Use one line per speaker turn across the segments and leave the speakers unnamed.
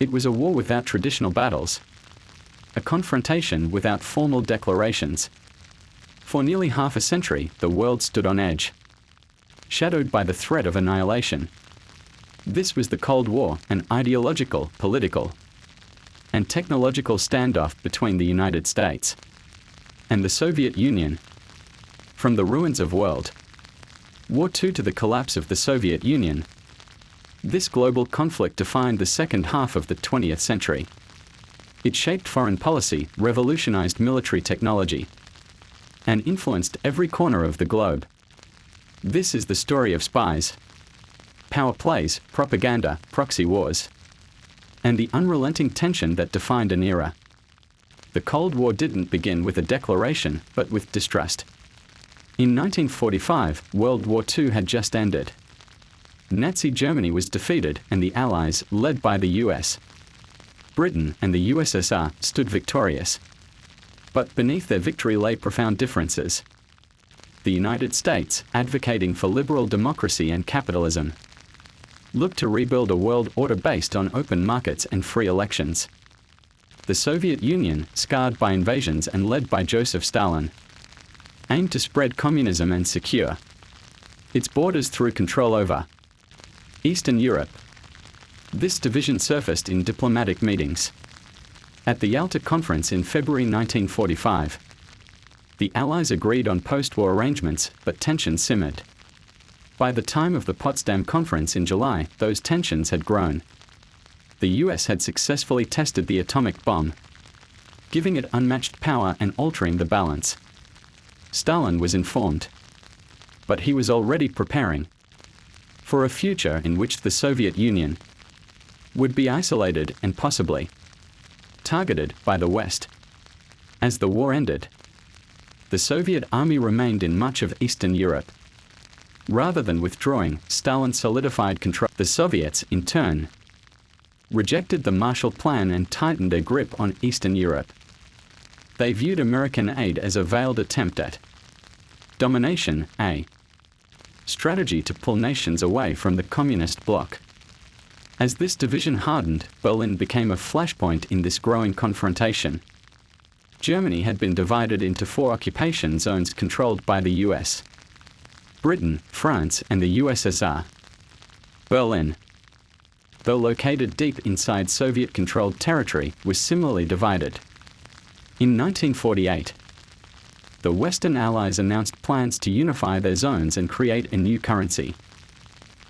It was a war without traditional battles, a confrontation without formal declarations. For nearly half a century, the world stood on edge, shadowed by the threat of annihilation. This was the Cold War, an ideological, political, and technological standoff between the United States and the Soviet Union. From the ruins of World War II to the collapse of the Soviet Union, this global conflict defined the second half of the 20th century. It shaped foreign policy, revolutionized military technology, and influenced every corner of the globe. This is the story of spies, power plays, propaganda, proxy wars, and the unrelenting tension that defined an era. The Cold War didn't begin with a declaration, but with distrust. In 1945, World War II had just ended. Nazi Germany was defeated, and the Allies, led by the US, Britain, and the USSR, stood victorious. But beneath their victory lay profound differences. The United States, advocating for liberal democracy and capitalism, looked to rebuild a world order based on open markets and free elections. The Soviet Union, scarred by invasions and led by Joseph Stalin, aimed to spread communism and secure its borders through control over Eastern Europe. This division surfaced in diplomatic meetings. At the Yalta Conference in February 1945, the Allies agreed on post-war arrangements, but tensions simmered. By the time of the Potsdam Conference in July, those tensions had grown. The US had successfully tested the atomic bomb, giving it unmatched power and altering the balance. Stalin was informed, but he was already preparing for a future in which the Soviet Union would be isolated and possibly targeted by the West. As the war ended, the Soviet army remained in much of Eastern Europe. Rather than withdrawing, Stalin solidified control. The Soviets, in turn, rejected the Marshall Plan and tightened their grip on Eastern Europe. They viewed American aid as a veiled attempt at domination, a strategy to pull nations away from the communist bloc. As this division hardened, Berlin became a flashpoint in this growing confrontation. Germany had been divided into 4 occupation zones controlled by the US, Britain, France, and the USSR. Berlin, though located deep inside Soviet-controlled territory, was similarly divided. In 1948, the Western Allies announced plans to unify their zones and create a new currency.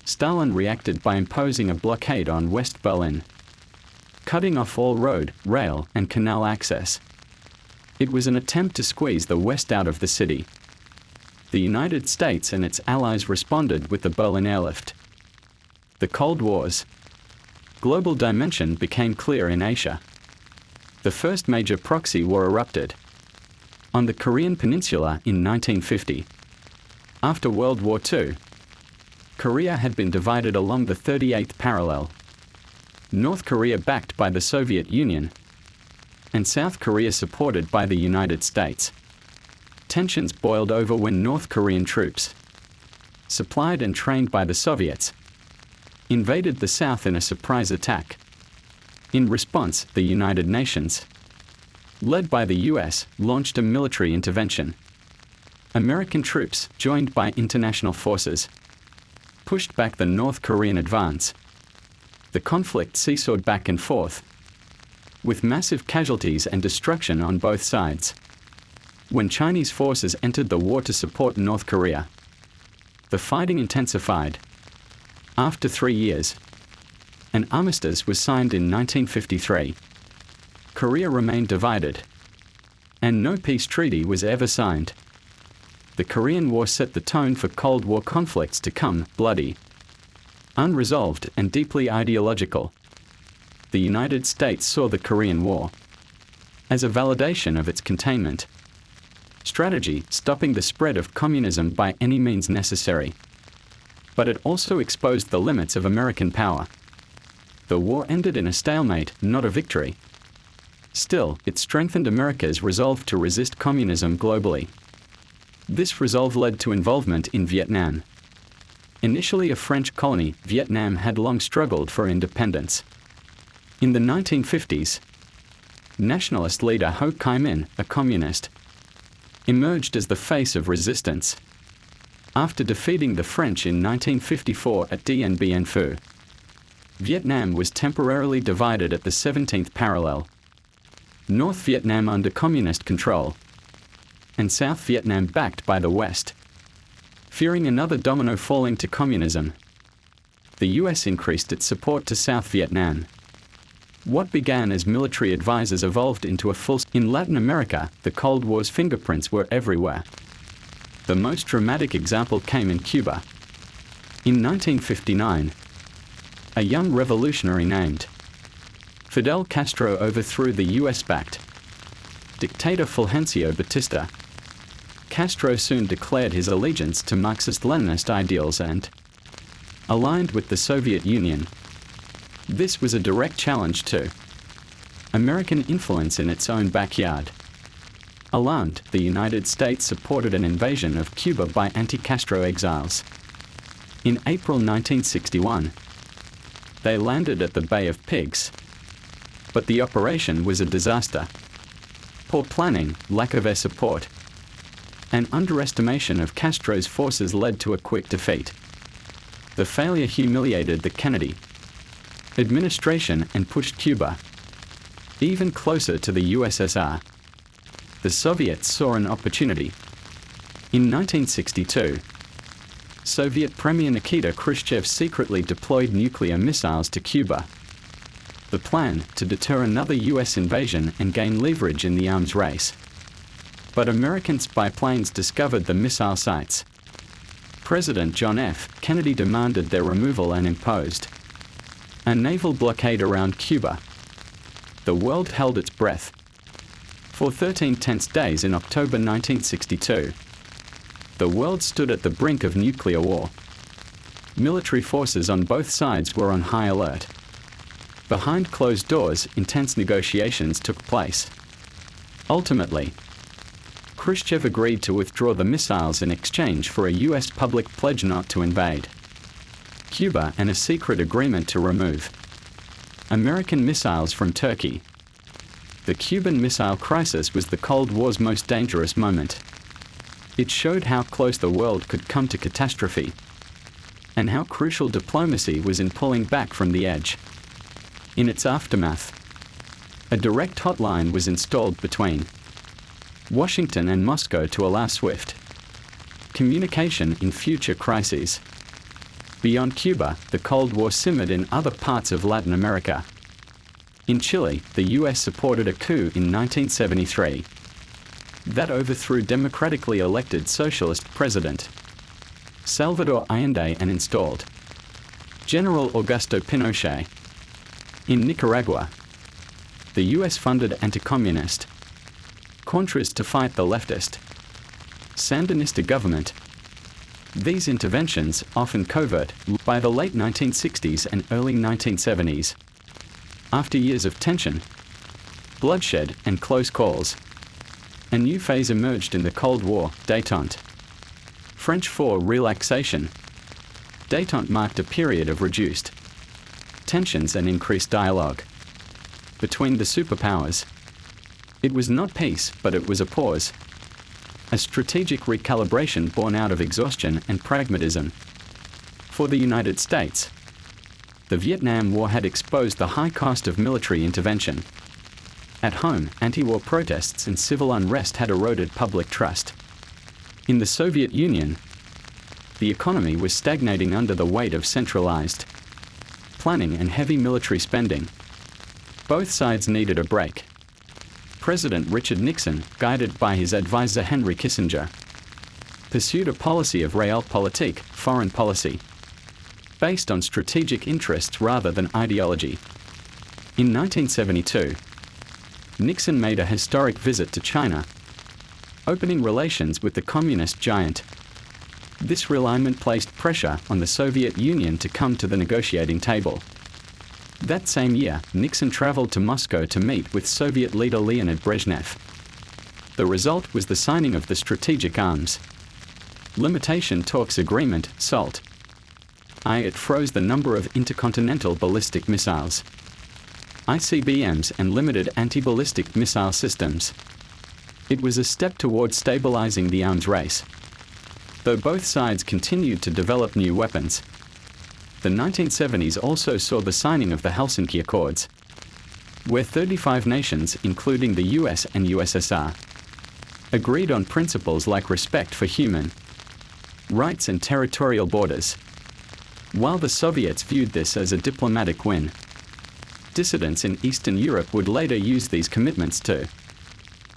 Stalin reacted by imposing a blockade on West Berlin, cutting off all road, rail, and canal access. It was an attempt to squeeze the West out of the city. The United States and its allies responded with the Berlin Airlift. The Cold War's global dimension became clear in Asia. The first major proxy war erupted on the Korean Peninsula in 1950. After World War II, Korea had been divided along the 38th parallel. North Korea backed by the Soviet Union, and South Korea supported by the United States. Tensions boiled over when North Korean troops, supplied and trained by the Soviets, invaded the South in a surprise attack. In response, the United Nations, led by the US, launched a military intervention. American troops, joined by international forces, pushed back the North Korean advance. The conflict seesawed back and forth, with massive casualties and destruction on both sides. When Chinese forces entered the war to support North Korea, the fighting intensified. After 3 years, an armistice was signed in 1953. Korea remained divided, and no peace treaty was ever signed. The Korean War set the tone for Cold War conflicts to come, bloody, unresolved, and deeply ideological. The United States saw the Korean War as a validation of its containment strategy, stopping the spread of communism by any means necessary. But it also exposed the limits of American power. The war ended in a stalemate, not a victory. Still, it strengthened America's resolve to resist communism globally. This resolve led to involvement in Vietnam. Initially a French colony, Vietnam had long struggled for independence. In the 1950s, nationalist leader Ho Chi Minh, a communist, emerged as the face of resistance. After defeating the French in 1954 at Dien Bien Phu, Vietnam was temporarily divided at the 17th parallel. North Vietnam under communist control, and South Vietnam backed by the West. Fearing another domino falling to communism, the US increased its support to South Vietnam. What began as military advisors evolved into a full... In Latin America, the Cold War's fingerprints were everywhere. The most dramatic example came in Cuba. In 1959, a young revolutionary named Fidel Castro overthrew the US-backed dictator Fulgencio Batista. Castro soon declared his allegiance to Marxist-Leninist ideals and aligned with the Soviet Union. This was a direct challenge to American influence in its own backyard. Alarmed, the United States supported an invasion of Cuba by anti-Castro exiles. In April 1961, they landed at the Bay of Pigs. But the operation was a disaster. Poor planning, lack of air support, and underestimation of Castro's forces led to a quick defeat. The failure humiliated the Kennedy administration and pushed Cuba even closer to the USSR. The Soviets saw an opportunity. In 1962, Soviet Premier Nikita Khrushchev secretly deployed nuclear missiles to Cuba. The plan to deter another US invasion and gain leverage in the arms race. But American spy planes discovered the missile sites. President John F. Kennedy demanded their removal and imposed a naval blockade around Cuba. The world held its breath. For 13 tense days in October 1962, the world stood at the brink of nuclear war. Military forces on both sides were on high alert. Behind closed doors, intense negotiations took place. Ultimately, Khrushchev agreed to withdraw the missiles in exchange for a US public pledge not to invade Cuba and a secret agreement to remove American missiles from Turkey. The Cuban Missile Crisis was the Cold War's most dangerous moment. It showed how close the world could come to catastrophe, and how crucial diplomacy was in pulling back from the edge. In its aftermath, a direct hotline was installed between Washington and Moscow to allow swift communication in future crises. Beyond Cuba, the Cold War simmered in other parts of Latin America. In Chile, the US supported a coup in 1973 that overthrew democratically elected socialist president Salvador Allende and installed General Augusto Pinochet. In Nicaragua, the US funded anti-communist Contras to fight the leftist Sandinista government. These interventions, often covert, by the late 1960s and early 1970s. After years of tension, bloodshed, and close calls, a new phase emerged in the Cold War, détente. French for relaxation. Détente marked a period of reduced tensions and increased dialogue between the superpowers. It was not peace, but it was a pause. A strategic recalibration born out of exhaustion and pragmatism. For the United States, the Vietnam War had exposed the high cost of military intervention. At home, anti-war protests and civil unrest had eroded public trust. In the Soviet Union, the economy was stagnating under the weight of centralized planning and heavy military spending. Both sides needed a break. President Richard Nixon, guided by his advisor Henry Kissinger, pursued a policy of realpolitik, foreign policy, based on strategic interests rather than ideology. In 1972, Nixon made a historic visit to China, opening relations with the communist giant. This realignment placed pressure on the Soviet Union to come to the negotiating table. That same year, Nixon traveled to Moscow to meet with Soviet leader Leonid Brezhnev. The result was the signing of the Strategic Arms Limitation Talks Agreement, SALT. It froze the number of intercontinental ballistic missiles ICBMs and limited anti-ballistic missile systems. It was a step towards stabilizing the arms race. Though both sides continued to develop new weapons, the 1970s also saw the signing of the Helsinki Accords, where 35 nations, including the US and USSR, agreed on principles like respect for human rights and territorial borders. While the Soviets viewed this as a diplomatic win, dissidents in Eastern Europe would later use these commitments to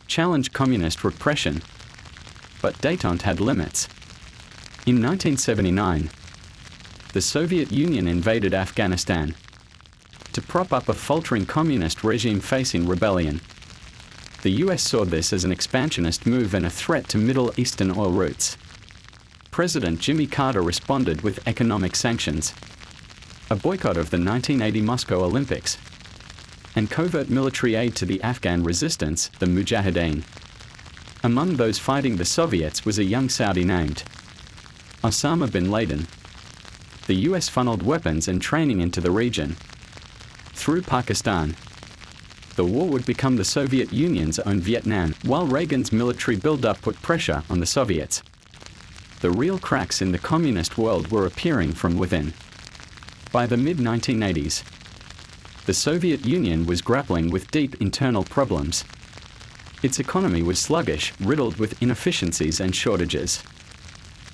challenge communist repression, but détente had limits. In 1979, the Soviet Union invaded Afghanistan to prop up a faltering communist regime facing rebellion. The US saw this as an expansionist move and a threat to Middle Eastern oil routes. President Jimmy Carter responded with economic sanctions, a boycott of the 1980 Moscow Olympics, and covert military aid to the Afghan resistance, the Mujahideen. Among those fighting the Soviets was a young Saudi named Osama bin Laden. The US funneled weapons and training into the region through Pakistan. The war would become the Soviet Union's own Vietnam, while Reagan's military buildup put pressure on the Soviets. The real cracks in the communist world were appearing from within. By the mid-1980s, the Soviet Union was grappling with deep internal problems. Its economy was sluggish, riddled with inefficiencies and shortages.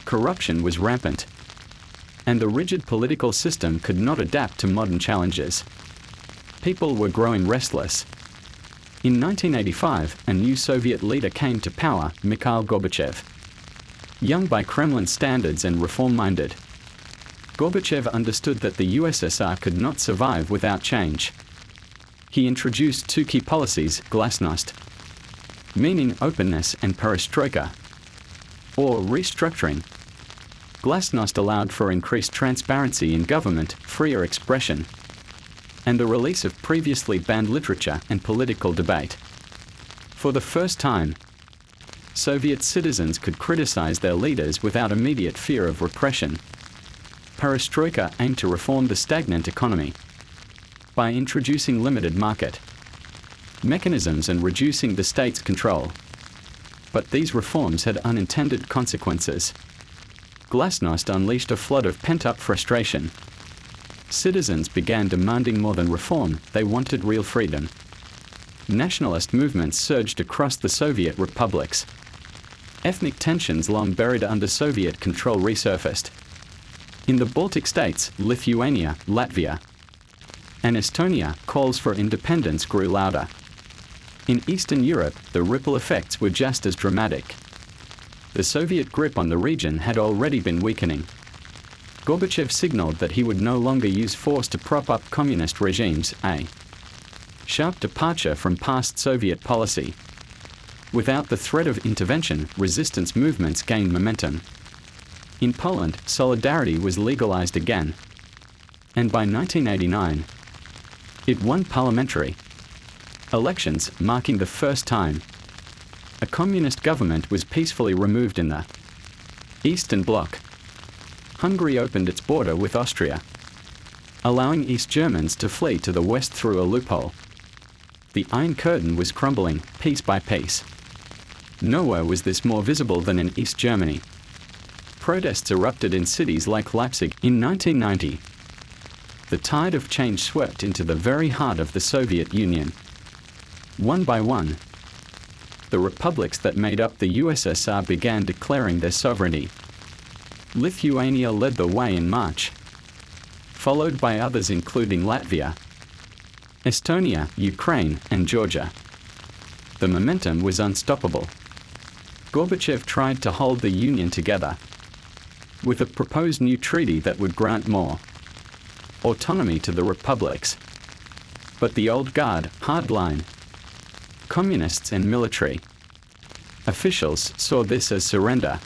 Corruption was rampant, and the rigid political system could not adapt to modern challenges. People were growing restless. In 1985, a new Soviet leader came to power, Mikhail Gorbachev. Young by Kremlin standards and reform-minded, Gorbachev understood that the USSR could not survive without change. He introduced two key policies, glasnost, meaning openness, and perestroika, or restructuring. Glasnost allowed for increased transparency in government, freer expression, and the release of previously banned literature and political debate. For the first time, Soviet citizens could criticize their leaders without immediate fear of repression. Perestroika aimed to reform the stagnant economy by introducing limited market mechanisms and reducing the state's control. But these reforms had unintended consequences. Glasnost unleashed a flood of pent-up frustration. Citizens began demanding more than reform, they wanted real freedom. Nationalist movements surged across the Soviet republics. Ethnic tensions long buried under Soviet control resurfaced. In the Baltic states, Lithuania, Latvia, and Estonia, calls for independence grew louder. In Eastern Europe, the ripple effects were just as dramatic. The Soviet grip on the region had already been weakening. Gorbachev signaled that he would no longer use force to prop up communist regimes, a sharp departure from past Soviet policy. Without the threat of intervention, resistance movements gained momentum. In Poland, solidarity was legalized again, and by 1989, it won parliamentary elections, marking the first time a communist government was peacefully removed in the Eastern Bloc. Hungary opened its border with Austria, allowing East Germans to flee to the west through a loophole. The Iron Curtain was crumbling, piece by piece. Nowhere was this more visible than in East Germany. Protests erupted in cities like Leipzig in 1990. The tide of change swept into the very heart of the Soviet Union. One by one, the republics that made up the USSR began declaring their sovereignty. Lithuania led the way in March, followed by others including Latvia, Estonia, Ukraine, and Georgia. The momentum was unstoppable. Gorbachev tried to hold the Union together with a proposed new treaty that would grant more autonomy to the republics. But the old guard, hardline communists and military officials saw this as surrender.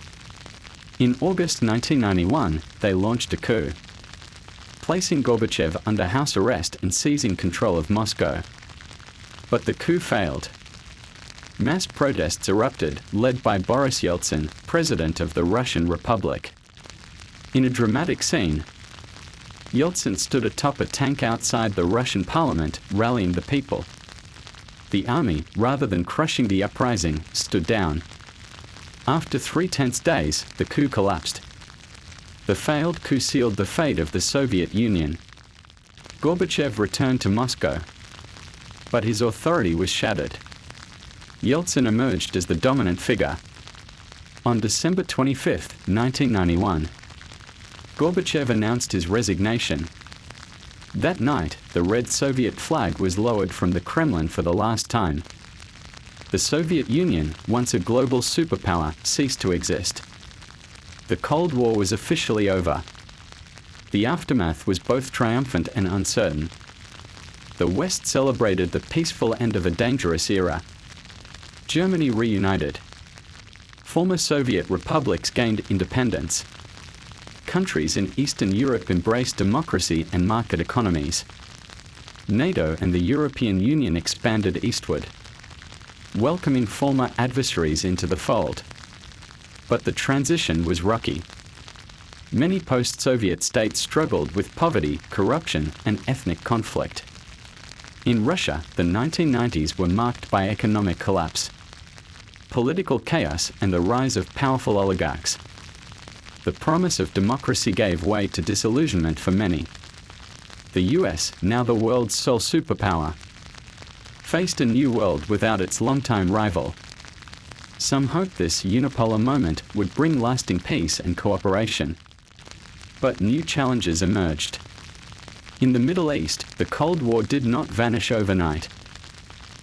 In August 1991, they launched a coup, placing Gorbachev under house arrest and seizing control of Moscow. But the coup failed. Mass protests erupted, led by Boris Yeltsin, president of the Russian Republic. In a dramatic scene, Yeltsin stood atop a tank outside the Russian parliament, rallying the people. The army, rather than crushing the uprising, stood down. After 3 tense days, the coup collapsed. The failed coup sealed the fate of the Soviet Union. Gorbachev returned to Moscow, but his authority was shattered. Yeltsin emerged as the dominant figure. On December 25, 1991, Gorbachev announced his resignation. That night, the red Soviet flag was lowered from the Kremlin for the last time. The Soviet Union, once a global superpower, ceased to exist. The Cold War was officially over. The aftermath was both triumphant and uncertain. The West celebrated the peaceful end of a dangerous era. Germany reunited. Former Soviet republics gained independence. Countries in Eastern Europe embraced democracy and market economies. NATO and the European Union expanded eastward, welcoming former adversaries into the fold. But the transition was rocky. Many post-Soviet states struggled with poverty, corruption, and ethnic conflict. In Russia, the 1990s were marked by economic collapse, political chaos, and the rise of powerful oligarchs. The promise of democracy gave way to disillusionment for many. The US, now the world's sole superpower, faced a new world without its longtime rival. Some hoped this unipolar moment would bring lasting peace and cooperation. But new challenges emerged. In the Middle East, the Cold War did not vanish overnight.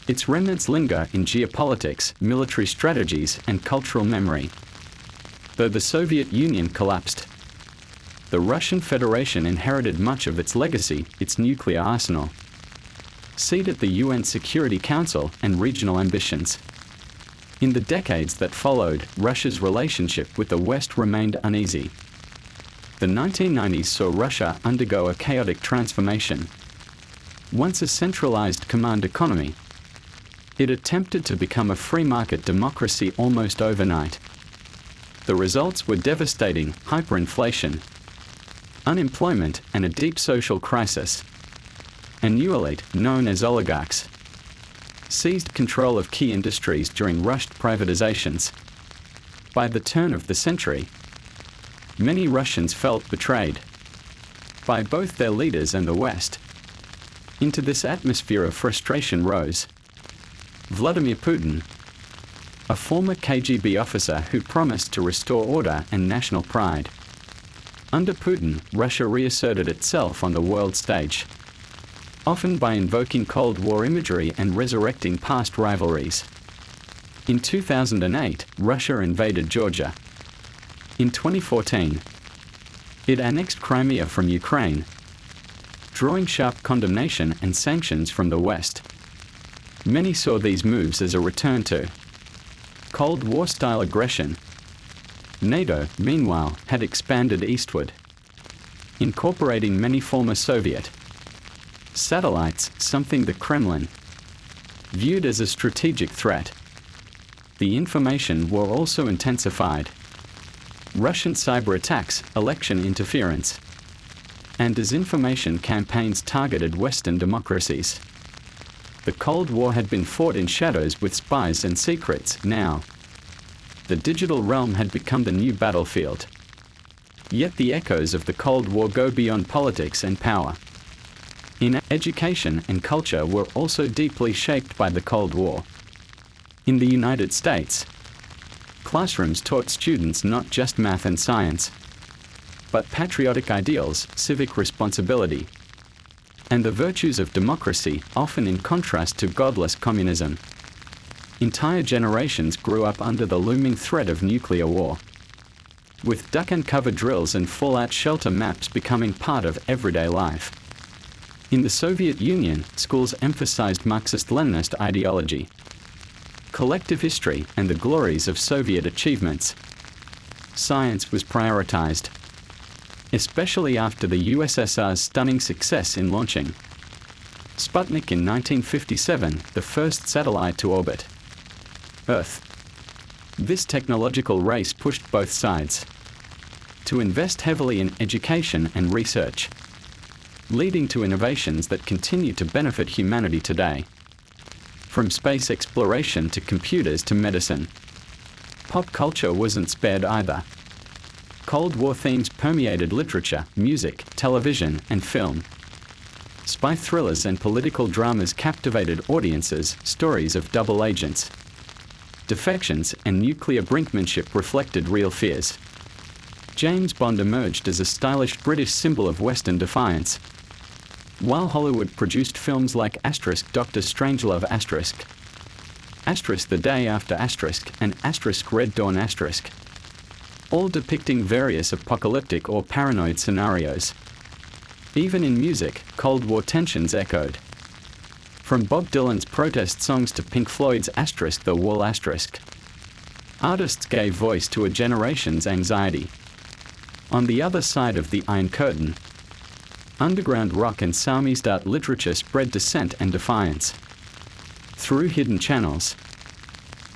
Its remnants linger in geopolitics, military strategies, and cultural memory. Though the Soviet Union collapsed, the Russian Federation inherited much of its legacy, its nuclear arsenal, seat at the UN Security Council, and regional ambitions. In the decades that followed, Russia's relationship with the West remained uneasy. The 1990s saw Russia undergo a chaotic transformation. Once a centralized command economy, it attempted to become a free market democracy almost overnight. The results were devastating: hyperinflation, unemployment, and a deep social crisis. A new elite, known as oligarchs, seized control of key industries during rushed privatizations. By the turn of the century, many Russians felt betrayed by both their leaders and the West. Into this atmosphere of frustration rose Vladimir Putin, a former KGB officer who promised to restore order and national pride. Under Putin, Russia reasserted itself on the world stage, often by invoking Cold War imagery and resurrecting past rivalries. In 2008, Russia invaded Georgia. In 2014, it annexed Crimea from Ukraine, drawing sharp condemnation and sanctions from the West. Many saw these moves as a return to Cold War-style aggression. NATO, meanwhile, had expanded eastward, incorporating many former Soviet satellites, something the Kremlin viewed as a strategic threat. The information war also intensified. Russian cyber attacks, election interference, and disinformation campaigns targeted Western democracies. The Cold War had been fought in shadows with spies and secrets. Now, the digital realm had become the new battlefield. Yet the echoes of the Cold War go beyond politics and power. In education and culture were also deeply shaped by the Cold War. In the United States, classrooms taught students not just math and science, but patriotic ideals, civic responsibility, and the virtues of democracy, often in contrast to godless communism. Entire generations grew up under the looming threat of nuclear war, with duck and cover drills and fallout shelter maps becoming part of everyday life. In the Soviet Union, schools emphasized Marxist-Leninist ideology, collective history, and the glories of Soviet achievements. Science was prioritized, especially after the USSR's stunning success in launching Sputnik in 1957, the first satellite to orbit Earth. This technological race pushed both sides to invest heavily in education and research. leading to innovations that continue to benefit humanity today. From space exploration to computers to medicine. Pop culture wasn't spared either. Cold War themes permeated literature, music, television, and film. Spy thrillers and political dramas captivated audiences. Stories of double agents, defections, and nuclear brinkmanship reflected real fears. James Bond emerged as a stylish British symbol of Western defiance, while Hollywood produced films like Dr. Strangelove The Day After and Red Dawn all depicting various apocalyptic or paranoid scenarios. Even in music, Cold War tensions echoed. From Bob Dylan's protest songs to Pink Floyd's The Wall artists gave voice to a generation's anxiety. On the other side of the Iron Curtain, underground rock and Samizdat literature spread dissent and defiance through hidden channels.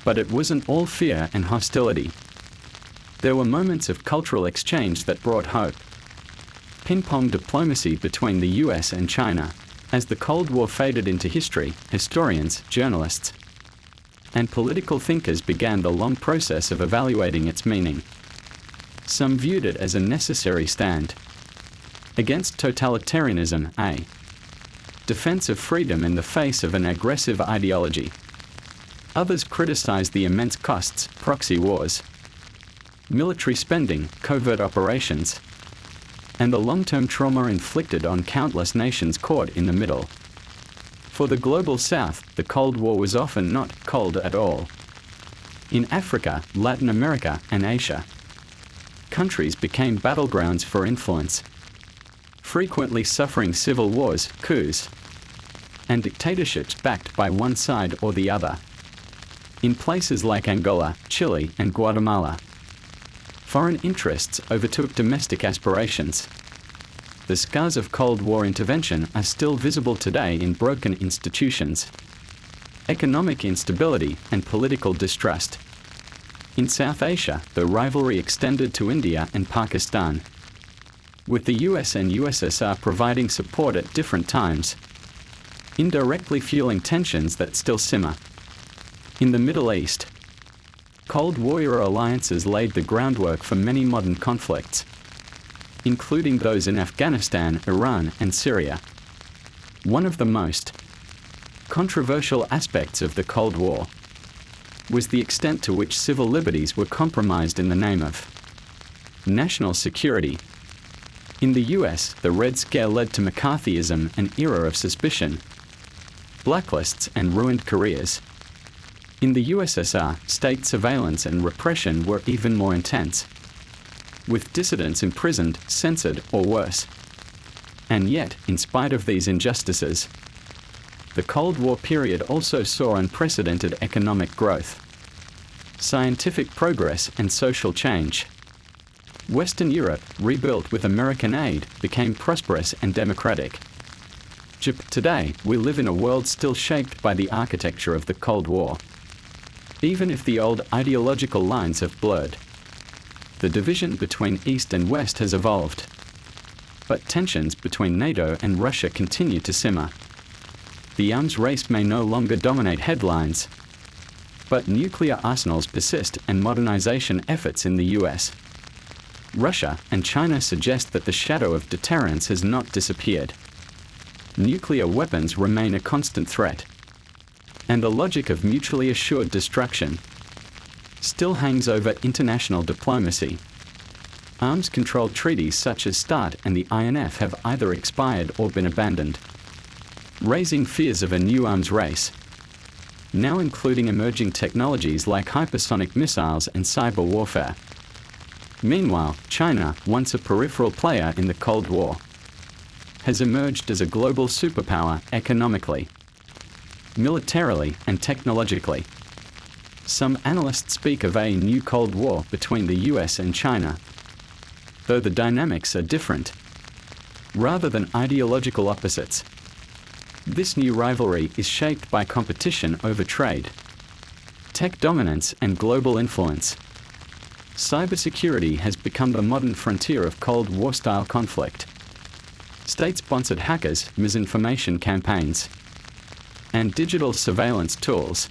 But it wasn't all fear and hostility. There were moments of cultural exchange that brought hope. Ping-pong diplomacy between the US and China. As the Cold War faded into history, historians, journalists, and political thinkers began the long process of evaluating its meaning. Some viewed it as a necessary stand against totalitarianism, a defense of freedom in the face of an aggressive ideology. Others criticized the immense costs, proxy wars, military spending, covert operations, and the long-term trauma inflicted on countless nations caught in the middle. For the global South, the Cold War was often not cold at all. In Africa, Latin America, and Asia, countries became battlegrounds for influence, frequently suffering civil wars, coups, and dictatorships backed by one side or the other. In places like Angola, Chile, and Guatemala, foreign interests overtook domestic aspirations. The scars of Cold War intervention are still visible today in broken institutions, economic instability, and political distrust. In South Asia, the rivalry extended to India and Pakistan, with the US and USSR providing support at different times, indirectly fueling tensions that still simmer. In the Middle East, Cold War-era alliances laid the groundwork for many modern conflicts, including those in Afghanistan, Iran, and Syria. One of the most controversial aspects of the Cold War was the extent to which civil liberties were compromised in the name of national security. In the US, the Red Scare led to McCarthyism, an era of suspicion, blacklists, and ruined careers. In the USSR, state surveillance and repression were even more intense, with dissidents imprisoned, censored, or worse. And yet, in spite of these injustices, the Cold War period also saw unprecedented economic growth, scientific progress, and social change. Western Europe, rebuilt with American aid, became prosperous and democratic. Today, we live in a world still shaped by the architecture of the Cold War. Even if the old ideological lines have blurred, the division between East and West has evolved. But tensions between NATO and Russia continue to simmer. The arms race may no longer dominate headlines, but nuclear arsenals persist and modernization efforts in the US, Russia, and China suggest that the shadow of deterrence has not disappeared. Nuclear weapons remain a constant threat, and the logic of mutually assured destruction still hangs over international diplomacy. Arms control treaties such as START and the INF have either expired or been abandoned, raising fears of a new arms race, now including emerging technologies like hypersonic missiles and cyber warfare. Meanwhile, China, once a peripheral player in the Cold War, has emerged as a global superpower economically, militarily, and technologically. Some analysts speak of a new Cold War between the US and China, though the dynamics are different, rather than ideological opposites. This new rivalry is shaped by competition over trade, tech dominance, and global influence. Cybersecurity has become the modern frontier of Cold War-style conflict. state-sponsored hackers, misinformation campaigns, and digital surveillance tools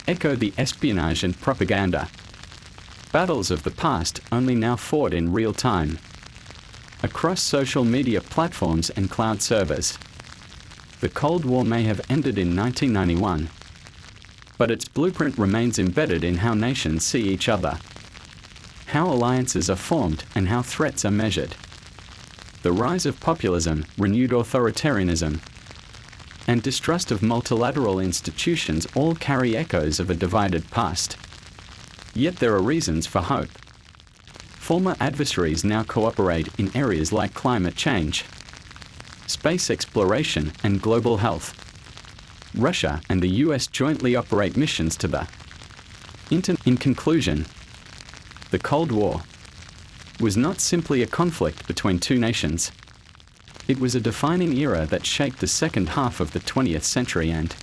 echo the espionage and propaganda battles of the past, only now fought in real time across social media platforms and cloud servers. The Cold War may have ended in 1991, but its blueprint remains embedded in how nations see each other, how alliances are formed, and how threats are measured. The rise of populism, renewed authoritarianism, and distrust of multilateral institutions all carry echoes of a divided past. Yet there are reasons for hope. Former adversaries now cooperate in areas like climate change, space exploration, and global health. Russia and the US jointly operate missions to the In conclusion, the Cold War was not simply a conflict between two nations. It was a defining era that shaped the second half of the 20th century and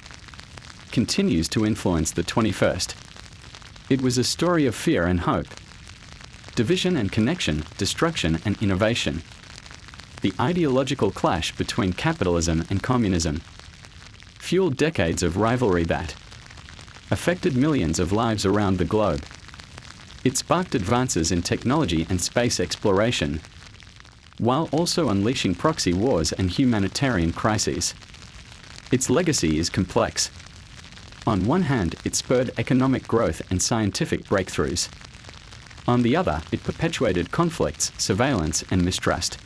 continues to influence the 21st. It was a story of fear and hope, division and connection, destruction and innovation. The ideological clash between capitalism and communism fueled decades of rivalry that affected millions of lives around the globe. It sparked advances in technology and space exploration, while also unleashing proxy wars and humanitarian crises. Its legacy is complex. On one hand, it spurred economic growth and scientific breakthroughs. On the other, it perpetuated conflicts, surveillance, and mistrust.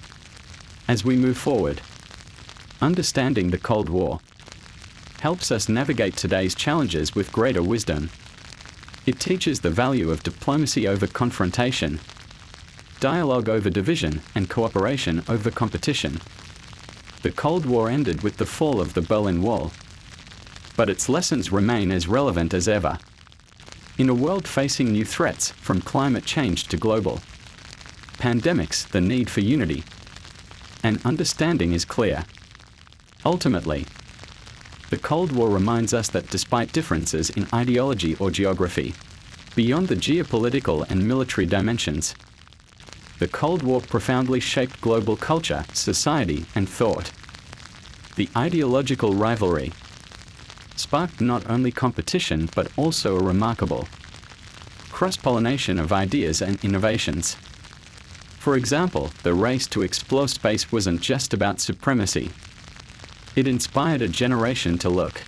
As we move forward, understanding the Cold War helps us navigate today's challenges with greater wisdom. It teaches the value of diplomacy over confrontation, dialogue over division, and cooperation over competition. The Cold War ended with the fall of the Berlin Wall, but its lessons remain as relevant as ever. In a world facing new threats, from climate change to global pandemics, the need for unity and understanding is clear. Ultimately, the Cold War reminds us that despite differences in ideology or geography, beyond the geopolitical and military dimensions, the Cold War profoundly shaped global culture, society, and thought. The ideological rivalry sparked not only competition but also a remarkable cross-pollination of ideas and innovations. For example, the race to explore space wasn't just about supremacy. It inspired a generation to look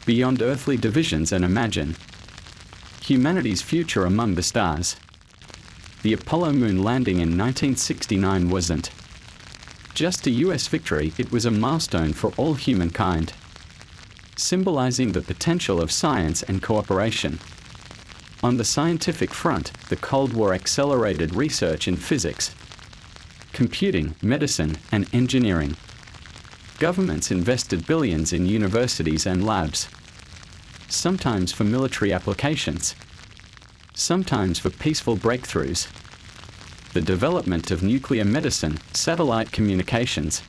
beyond earthly divisions and imagine humanity's future among the stars. The Apollo moon landing in 1969 wasn't just a US victory, it was a milestone for all humankind, symbolizing the potential of science and cooperation. On the scientific front, the Cold War accelerated research in physics, computing, medicine, and engineering. Governments invested billions in universities and labs, sometimes for military applications, sometimes for peaceful breakthroughs. The development of nuclear medicine, satellite communications,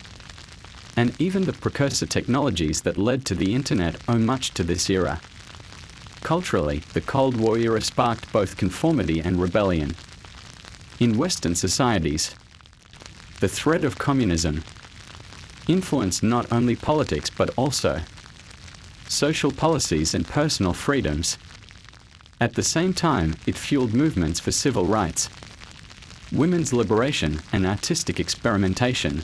and even the precursor technologies that led to the internet owe much to this era. Culturally, the Cold War era sparked both conformity and rebellion. In Western societies, the threat of communism influenced not only politics but also social policies and personal freedoms. At the same time, it fueled movements for civil rights, women's liberation, and artistic experimentation,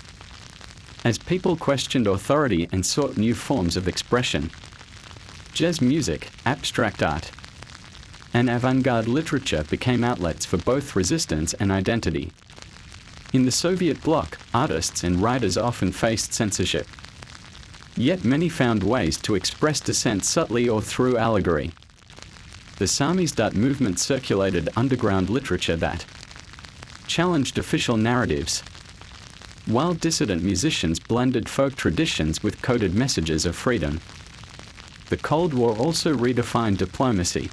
as people questioned authority and sought new forms of expression. Jazz music, abstract art, and avant-garde literature became outlets for both resistance and identity. In the Soviet bloc, artists and writers often faced censorship. Yet many found ways to express dissent subtly or through allegory. The Samizdat movement circulated underground literature that challenged official narratives, while dissident musicians blended folk traditions with coded messages of freedom. The Cold War also redefined diplomacy.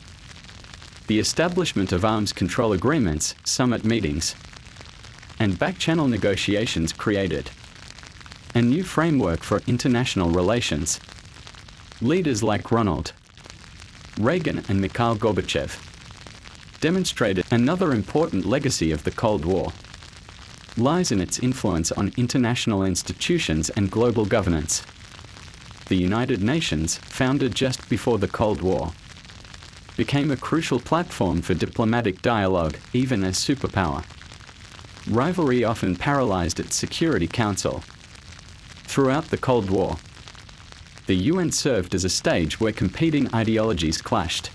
The establishment of arms control agreements, summit meetings, and back-channel negotiations created a new framework for international relations. Leaders like Ronald Reagan and Mikhail Gorbachev demonstrated another important legacy of the Cold War: lies in its influence on international institutions and global governance. The United Nations, founded just before the Cold War, became a crucial platform for diplomatic dialogue, even as superpower. Rivalry often paralyzed its Security Council. Throughout the Cold War, the UN served as a stage where competing ideologies clashed.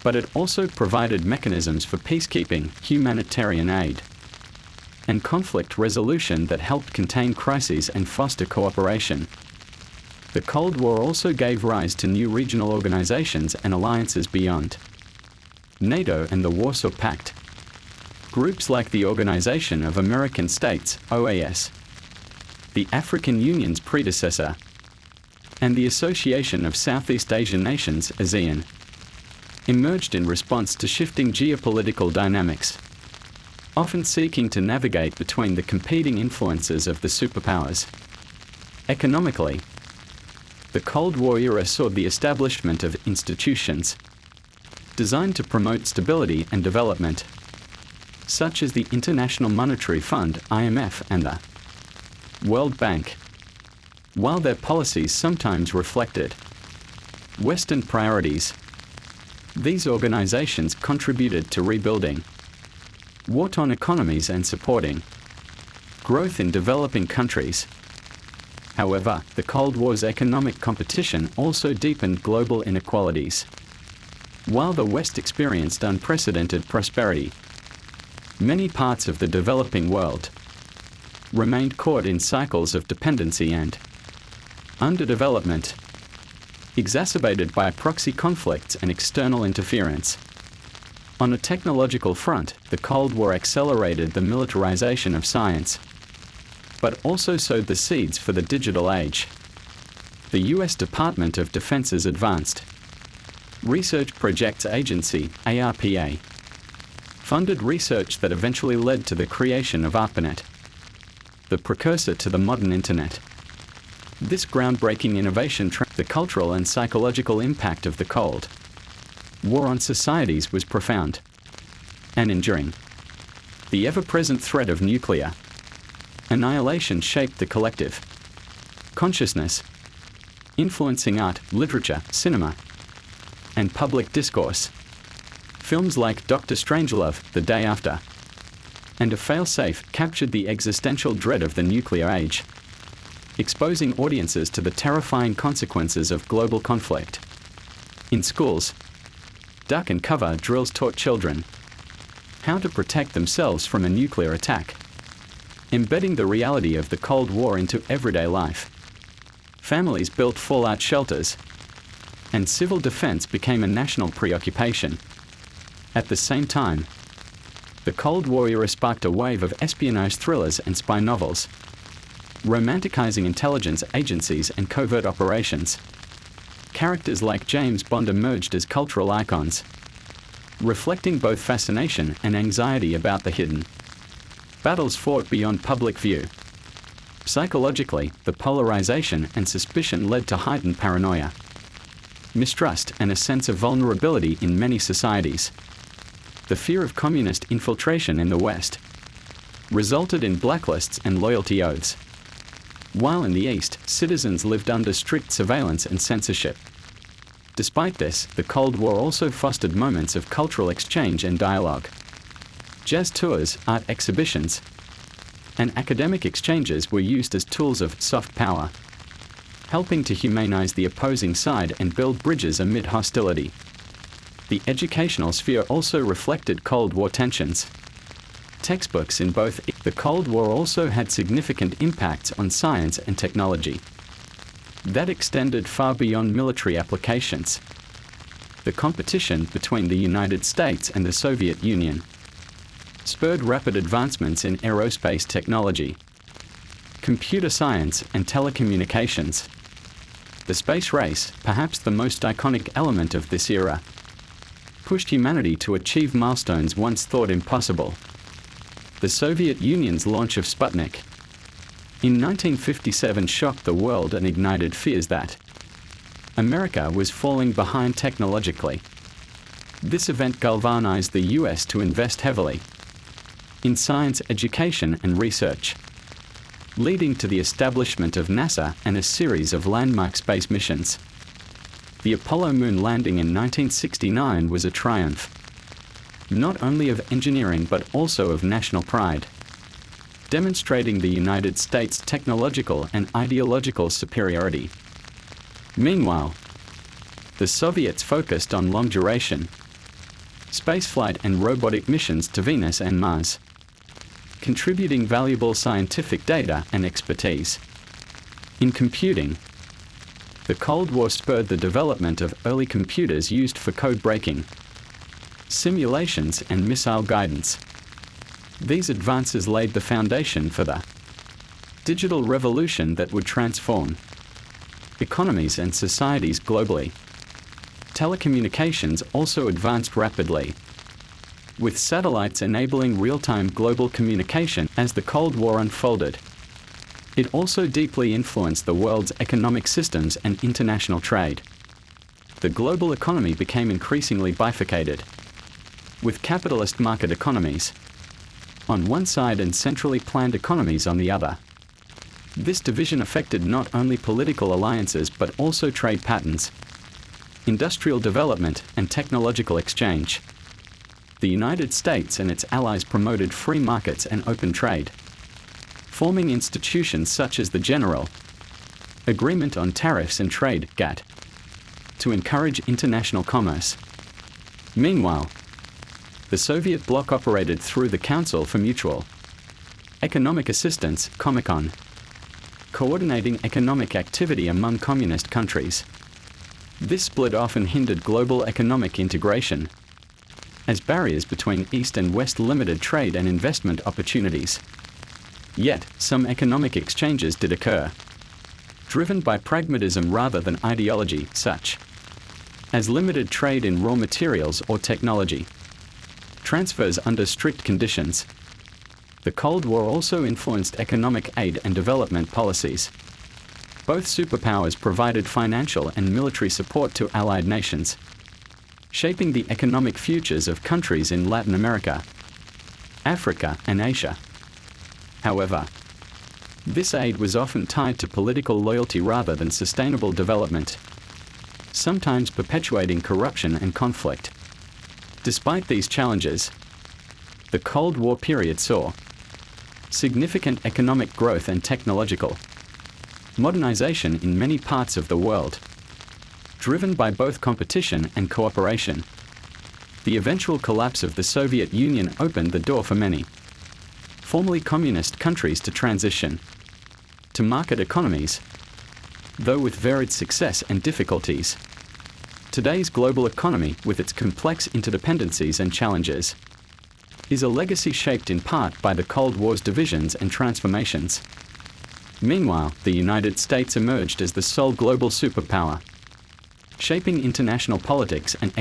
But it also provided mechanisms for peacekeeping, humanitarian aid, and conflict resolution that helped contain crises and foster cooperation. The Cold War also gave rise to new regional organizations and alliances beyond NATO and the Warsaw Pact. Groups like the Organization of American States, OAS, the African Union's predecessor, and the Association of Southeast Asian Nations, ASEAN, emerged in response to shifting geopolitical dynamics, often seeking to navigate between the competing influences of the superpowers. Economically, the Cold War era saw the establishment of institutions designed to promote stability and development, such as the International Monetary Fund, IMF, and the World Bank. While their policies sometimes reflected Western priorities, these organizations contributed to rebuilding war-torn economies and supporting growth in developing countries. However, the Cold War's economic competition also deepened global inequalities. While the West experienced unprecedented prosperity, many parts of the developing world remained caught in cycles of dependency and underdevelopment, exacerbated by proxy conflicts and external interference. On a technological front, the Cold War accelerated the militarization of science, but also sowed the seeds for the digital age. The U.S. Department of Defense's Advanced Research Projects Agency, ARPA, funded research that eventually led to the creation of ARPANET, the precursor to the modern Internet. This groundbreaking innovation tracked the cultural and psychological impact of the Cold War on societies was profound and enduring. The ever-present threat of nuclear annihilation shaped the collective consciousness, influencing art, literature, cinema, and public discourse. Films like Dr. Strangelove, The Day After, and A Failsafe captured the existential dread of the nuclear age, exposing audiences to the terrifying consequences of global conflict. In schools, duck and cover drills taught children how to protect themselves from a nuclear attack, embedding the reality of the Cold War into everyday life. Families built fallout shelters, and civil defense became a national preoccupation. At the same time, the Cold War era sparked a wave of espionage thrillers and spy novels, romanticizing intelligence agencies and covert operations. Characters like James Bond emerged as cultural icons, reflecting both fascination and anxiety about the hidden battles fought beyond public view. Psychologically, the polarization and suspicion led to heightened paranoia, mistrust, and a sense of vulnerability in many societies. The fear of communist infiltration in the West resulted in blacklists and loyalty oaths, while in the East, citizens lived under strict surveillance and censorship. Despite this, the Cold War also fostered moments of cultural exchange and dialogue. Jazz tours, art exhibitions, and academic exchanges were used as tools of soft power, helping to humanize the opposing side and build bridges amid hostility. The educational sphere also reflected Cold War tensions. Textbooks in both the Cold War also had significant impacts on science and technology that extended far beyond military applications. The competition between the United States and the Soviet Union spurred rapid advancements in aerospace technology, computer science, and telecommunications. The space race, perhaps the most iconic element of this era, pushed humanity to achieve milestones once thought impossible. The Soviet Union's launch of Sputnik in 1957 shocked the world and ignited fears that America was falling behind technologically. This event galvanized the US to invest heavily in science education and research, leading to the establishment of NASA and a series of landmark space missions. The Apollo moon landing in 1969 was a triumph, not only of engineering but also of national pride, demonstrating the United States' technological and ideological superiority. Meanwhile, the Soviets focused on long-duration spaceflight and robotic missions to Venus and Mars, contributing valuable scientific data and expertise. In computing, the Cold War spurred the development of early computers used for code breaking, simulations, and missile guidance. These advances laid the foundation for the digital revolution that would transform economies and societies globally. Telecommunications also advanced rapidly, with satellites enabling real-time global communication as the Cold War unfolded. It also deeply influenced the world's economic systems and international trade. The global economy became increasingly bifurcated, with capitalist market economies on one side and centrally planned economies on the other. This division affected not only political alliances but also trade patterns, industrial development, and technological exchange. The United States and its allies promoted free markets and open trade, forming institutions such as the General Agreement on Tariffs and Trade (GATT) to encourage international commerce. Meanwhile, the Soviet bloc operated through the Council for Mutual Economic Assistance (COMECON), coordinating economic activity among communist countries. This split often hindered global economic integration, as barriers between East and West limited trade and investment opportunities. Yet, some economic exchanges did occur, driven by pragmatism rather than ideology, such as limited trade in raw materials or technology transfers under strict conditions. The Cold War also influenced economic aid and development policies. Both superpowers provided financial and military support to allied nations, shaping the economic futures of countries in Latin America, Africa, and Asia. However, this aid was often tied to political loyalty rather than sustainable development, sometimes perpetuating corruption and conflict. Despite these challenges, the Cold War period saw significant economic growth and technological modernization in many parts of the world, driven by both competition and cooperation. The eventual collapse of the Soviet Union opened the door for many formerly communist countries to transition to market economies, though with varied success and difficulties. Today's global economy, with its complex interdependencies and challenges, is a legacy shaped in part by the Cold War's divisions and transformations. Meanwhile, the United States emerged as the sole global superpower, shaping international politics and